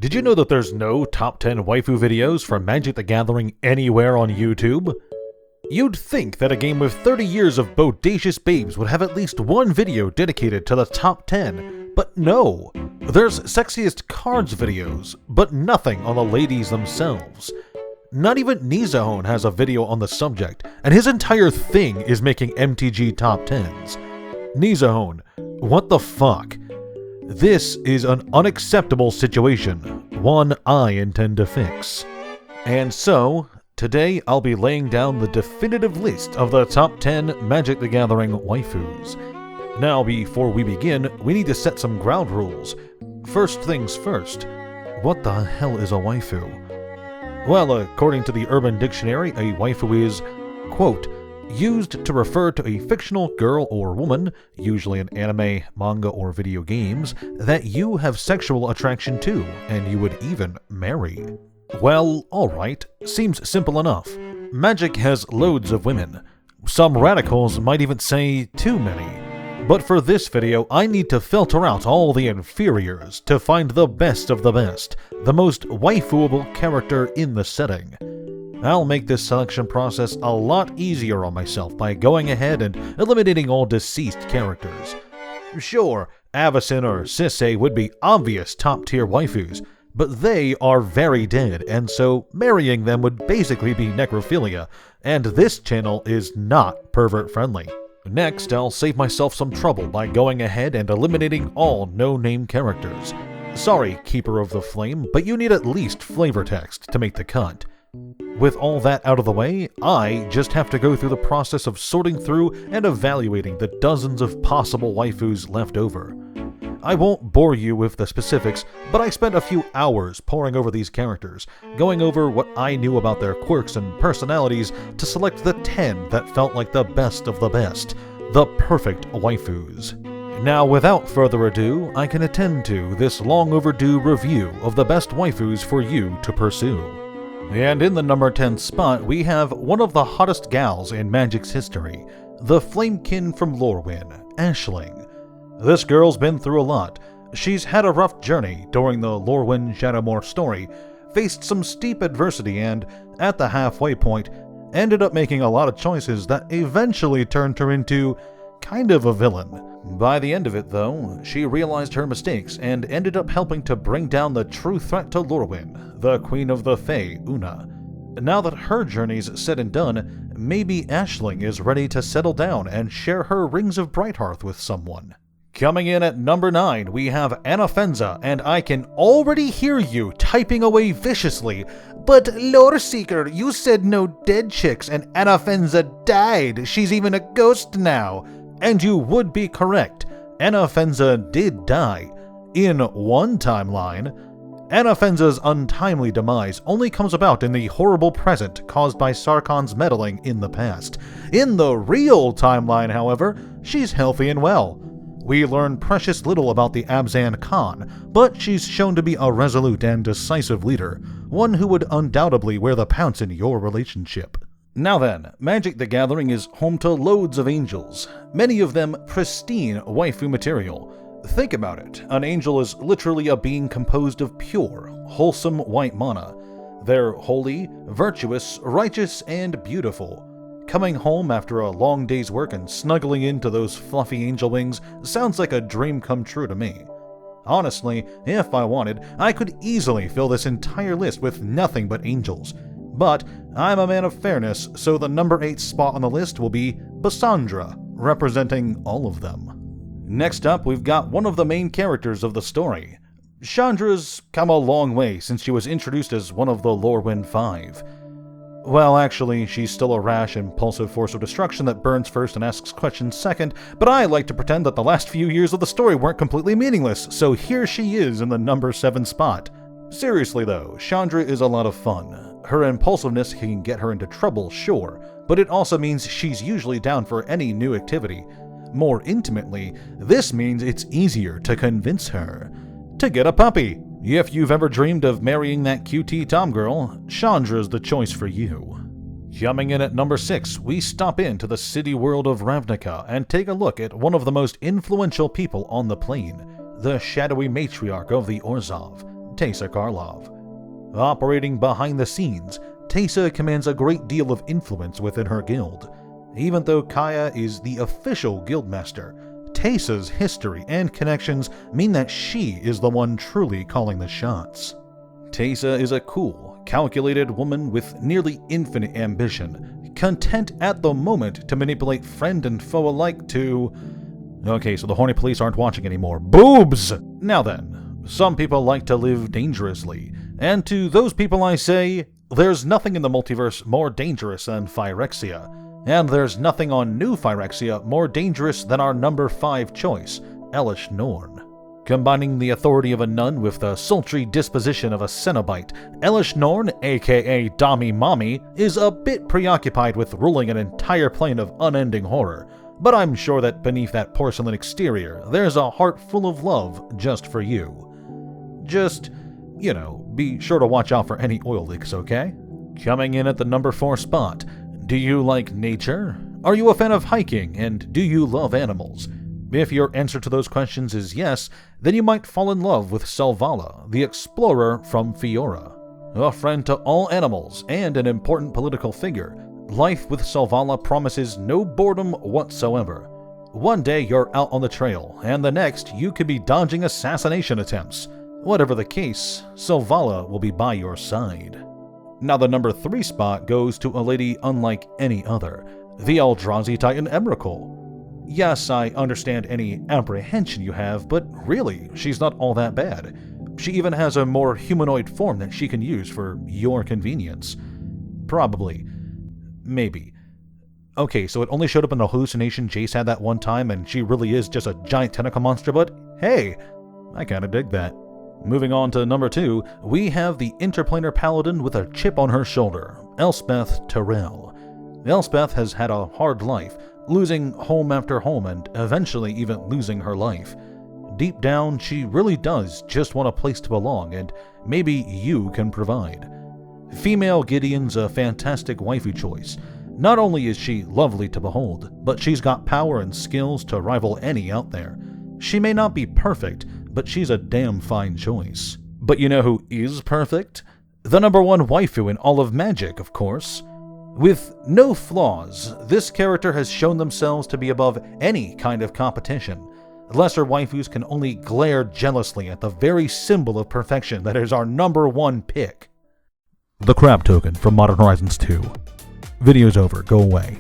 Did you know that there's no top 10 waifu videos from Magic the Gathering anywhere on YouTube? You'd think that a game with 30 years of bodacious babes would have at least one video dedicated to the top 10, but no. There's sexiest cards videos, but nothing on the ladies themselves. Not even Nizahone has a video on the subject, and his entire thing is making MTG top 10s. Nizahone, what the fuck? This is an unacceptable situation, one I intend to fix. And so, today I'll be laying down the definitive list of the top 10 Magic the Gathering waifus. Now, before we begin, we need to set some ground rules. First things first, what the hell is a waifu? Well, according to the Urban Dictionary, a waifu is, quote, used to refer to a fictional girl or woman, usually in anime, manga, or video games, that you have sexual attraction to, and you would even marry. Well, alright, seems simple enough. Magic has loads of women. Some radicals might even say too many. But for this video, I need to filter out all the inferiors to find the best of the best, the most waifuable character in the setting. I'll make this selection process a lot easier on myself by going ahead and eliminating all deceased characters. Sure, Avacyn or Sisay would be obvious top-tier waifus, but they are very dead, and so marrying them would basically be necrophilia, and this channel is not pervert-friendly. Next, I'll save myself some trouble by going ahead and eliminating all no-name characters. Sorry, Keeper of the Flame, but you need at least flavor text to make the cut. With all that out of the way, I just have to go through the process of sorting through and evaluating the dozens of possible waifus left over. I won't bore you with the specifics, but I spent a few hours poring over these characters, going over what I knew about their quirks and personalities to select the 10 that felt like the best of the best, the perfect waifus. Now, without further ado, I can attend to this long overdue review of the best waifus for you to pursue. And in the number 10 spot, we have one of the hottest gals in Magic's history, the Flamekin from Lorwyn, Aisling. This girl's been through a lot. She's had a rough journey during the Lorwyn Shadowmoor story, faced some steep adversity, and, at the halfway point, ended up making a lot of choices that eventually turned her into kind of a villain. By the end of it, though, she realized her mistakes and ended up helping to bring down the true threat to Lorwyn, the Queen of the Fae, Una. Now that her journey's said and done, maybe Aisling is ready to settle down and share her Rings of Brighthearth with someone. Coming in at number 9, we have Anafenza, and I can already hear you typing away viciously. But Loreseeker, you said no dead chicks, and Anafenza died. She's even a ghost now. And you would be correct. Anafenza did die. In one timeline. Anafenza's untimely demise only comes about in the horrible present caused by Sarkhan's meddling in the past. In the real timeline, however, she's healthy and well. We learn precious little about the Abzan Khan, but she's shown to be a resolute and decisive leader, one who would undoubtedly wear the pounce in your relationship. Now then, Magic the Gathering is home to loads of angels, many of them pristine waifu material. Think about it, an angel is literally a being composed of pure, wholesome white mana. They're holy, virtuous, righteous, and beautiful. Coming home after a long day's work and snuggling into those fluffy angel wings sounds like a dream come true to me. Honestly, if I wanted, I could easily fill this entire list with nothing but angels. But I'm a man of fairness, so the number 8 spot on the list will be Bassandra, representing all of them. Next up, we've got one of the main characters of the story. Chandra's come a long way since she was introduced as one of the Lorwyn 5. Well, actually, she's still a rash, impulsive force of destruction that burns first and asks questions second, but I like to pretend that the last few years of the story weren't completely meaningless, so here she is in the number 7 spot. Seriously though, Chandra is a lot of fun. Her impulsiveness can get her into trouble, sure, but it also means she's usually down for any new activity. More intimately, this means it's easier to convince her to get a puppy. If you've ever dreamed of marrying that QT tomgirl, Chandra's the choice for you. Coming in at number 6, we stop into the city world of Ravnica and take a look at one of the most influential people on the plane, the shadowy matriarch of the Orzhov, Teysa Karlov. Operating behind the scenes, Teysa commands a great deal of influence within her guild. Even though Kaya is the official guildmaster, Teysa's history and connections mean that she is the one truly calling the shots. Teysa is a cool, calculated woman with nearly infinite ambition, content at the moment to manipulate friend and foe alike to... Okay, so the horny police aren't watching anymore. Boobs! Now then, some people like to live dangerously, and to those people I say, there's nothing in the multiverse more dangerous than Phyrexia, and there's nothing on New Phyrexia more dangerous than our number 5 choice, Elish Norn. Combining the authority of a nun with the sultry disposition of a Cenobite, Elish Norn, aka Dami Mommy, is a bit preoccupied with ruling an entire plane of unending horror, but I'm sure that beneath that porcelain exterior, there's a heart full of love just for you. Just, be sure to watch out for any oil leaks, okay? Coming in at the number 4 spot, do you like nature? Are you a fan of hiking, and do you love animals? If your answer to those questions is yes, then you might fall in love with Selvala, the explorer from Fiora. A friend to all animals and an important political figure, life with Selvala promises no boredom whatsoever. One day you're out on the trail, and the next you could be dodging assassination attempts. Whatever the case, Selvala will be by your side. Now the number 3 spot goes to a lady unlike any other, the Eldrazi Titan Emrakul. Yes, I understand any apprehension you have, but really, she's not all that bad. She even has a more humanoid form that she can use for your convenience. Probably. Maybe. Okay, so it only showed up in the hallucination Jace had that one time, and she really is just a giant tentacle monster, but hey, I kinda dig that. Moving on to number 2, we have the interplanar paladin with a chip on her shoulder, Elspeth Terrell. Elspeth has had a hard life, losing home after home and eventually even losing her life. Deep down, she really does just want a place to belong, and maybe you can provide. Female Gideon's a fantastic waifu choice. Not only is she lovely to behold, but she's got power and skills to rival any out there. She may not be perfect, but she's a damn fine choice. But you know who is perfect? The number 1 waifu in all of Magic, of course. With no flaws, this character has shown themselves to be above any kind of competition. Lesser waifus can only glare jealously at the very symbol of perfection that is our number 1 pick. The crab token from Modern Horizons 2. Video's over, go away.